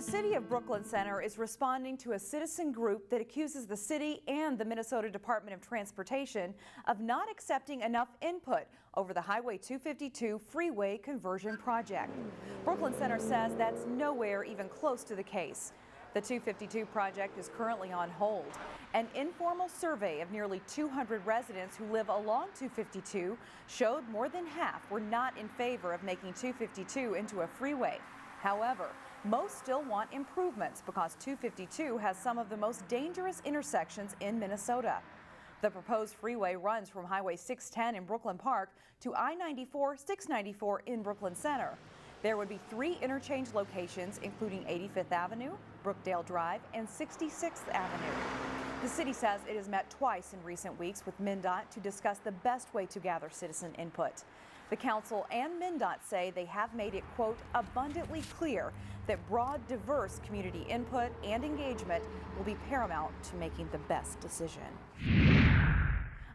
The city of Brooklyn Center is responding to a citizen group that accuses the city and the Minnesota Department of Transportation of not accepting enough input over the Highway 252 freeway conversion project. Brooklyn Center says that's nowhere even close to the case. The 252 project is currently on hold. An informal survey of nearly 200 residents who live along 252 showed more than half were not in favor of making 252 into a freeway. However, most still want improvements because 252 has some of the most dangerous intersections in Minnesota. The proposed freeway runs from Highway 610 in Brooklyn Park to I-94, 694 in Brooklyn Center. There would be 3 interchange locations, including 85th Avenue, Brookdale Drive, and 66th Avenue. The city says it has met twice in recent weeks with MnDOT to discuss the best way to gather citizen input. The council and MnDOT say they have made it, quote, abundantly clear that broad, diverse community input and engagement will be paramount to making the best decision.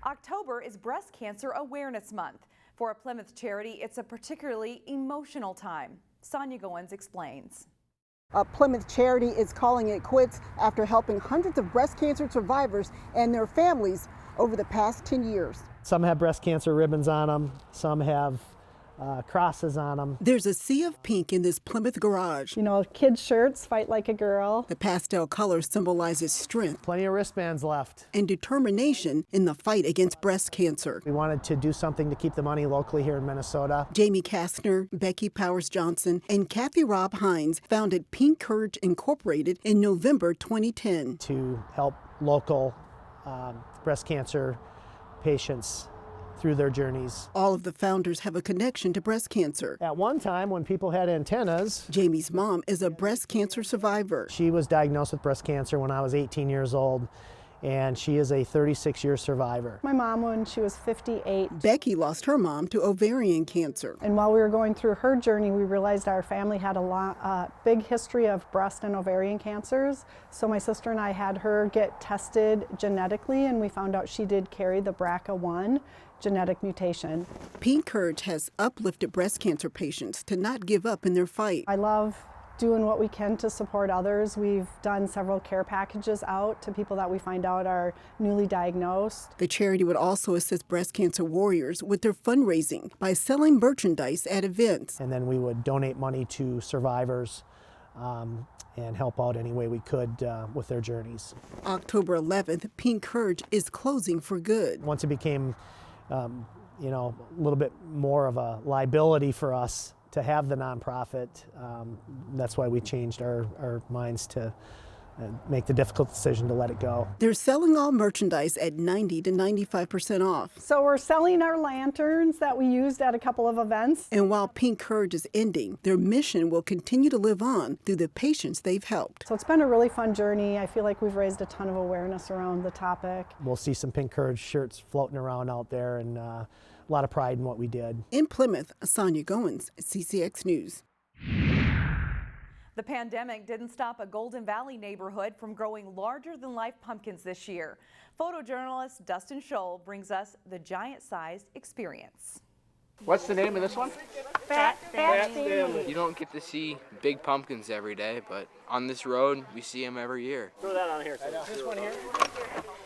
October is Breast Cancer Awareness Month. For a Plymouth charity, it's a particularly emotional time. Sonia Goins explains. A Plymouth charity is calling it quits after helping hundreds of breast cancer survivors and their families over the past 10 years. Some have breast cancer ribbons on them, some have crosses on them. There's a sea of pink in this Plymouth garage. You know, kids' shirts, fight like a girl. The pastel color symbolizes strength. Plenty of wristbands left. And determination in the fight against breast cancer. We wanted to do something to keep the money locally here in Minnesota. Jamie Kastner, Becky Powers Johnson, and Kathy Robb Hines founded Pink Courage Incorporated in November 2010. To help local breast cancer patients through their journeys. All of the founders have a connection to breast cancer. At one time, when people had antennas, Jamie's mom is a breast cancer survivor. She was diagnosed with breast cancer when I was 18 years old, and she is a 36-year survivor. My mom, when she was 58. Becky lost her mom to ovarian cancer. And while we were going through her journey, we realized our family had a big history of breast and ovarian cancers. So my sister and I had her get tested genetically, and we found out she did carry the BRCA1 genetic mutation. Pink Courage has uplifted breast cancer patients to not give up in their fight. I love doing what we can to support others. We've done several care packages out to people that we find out are newly diagnosed. The charity would also assist breast cancer warriors with their fundraising by selling merchandise at events. And then we would donate money to survivors and help out any way we could with their journeys. October 11th, Pink Courage is closing for good. Once it became a little bit more of a liability for us to have the nonprofit, that's why we changed our minds to make the difficult decision to let it go. They're selling all merchandise at 90 to 95% off. So we're selling our lanterns that we used at a couple of events. And while Pink Courage is ending, their mission will continue to live on through the patients they've helped. So it's been a really fun journey. I feel like we've raised a ton of awareness around the topic. We'll see some Pink Courage shirts floating around out there, and a lot of pride in what we did. In Plymouth, Sonia Goins, CCX News. The pandemic didn't stop a Golden Valley neighborhood from growing larger-than-life pumpkins this year. Photojournalist Dustin Scholl brings us the giant-sized experience. What's the name of this one? Fat Family. You don't get to see big pumpkins every day, but on this road, we see them every year. Throw that on here. This one here?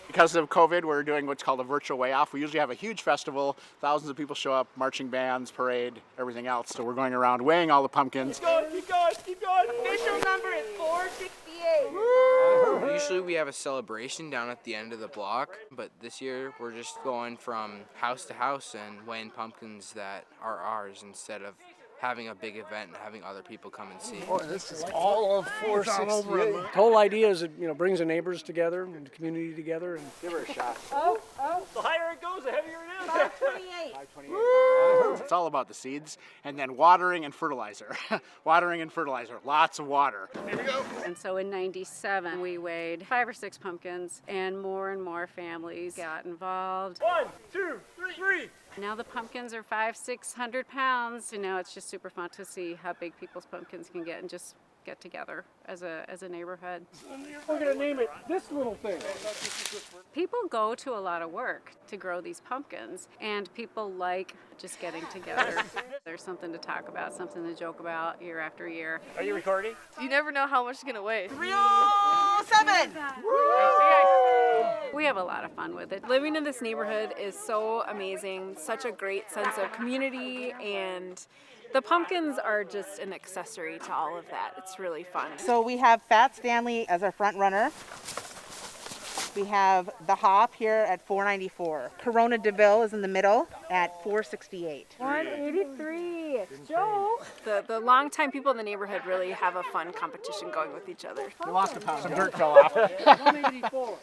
Because of COVID, we're doing what's called a virtual way off. We usually have a huge festival. Thousands of people show up, marching bands, parade, everything else. So we're going around weighing all the pumpkins. Keep going, keep going, keep going. Official number is 468. Usually we have a celebration down at the end of the block, but this year we're just going from house to house and weighing pumpkins that are ours instead of having a big event and having other people come and see. Oh, this is all of 468. The whole idea is it brings the neighbors together and the community together. And give her a shot. Oh. The higher it goes, the heavier it is. 528. 528. It's all about the seeds and then watering and fertilizer. Watering and fertilizer, lots of water. Here we go. And so in '97, we weighed 5 or 6 pumpkins, and more families got involved. 1, 2, 3. Now the pumpkins are 500-600 pounds. It's just super fun to see how big people's pumpkins can get in just get together as a neighborhood. We're going to name it this little thing. People go to a lot of work to grow these pumpkins, and people like just getting together. There's something to talk about, something to joke about year after year. Are you recording? You never know how much it's gonna weigh. 307! We have a lot of fun with it. Living in this neighborhood is so amazing, such a great sense of community, and the pumpkins are just an accessory to all of that. It's really fun. So we have Fat Stanley as our front runner. We have the Hop here at $4.94. Corona DeVille is in the middle at $4.68. 183. Joe. The longtime people in the neighborhood really have a fun competition going with each other. You lost a pound. Some dirt fell off. 184.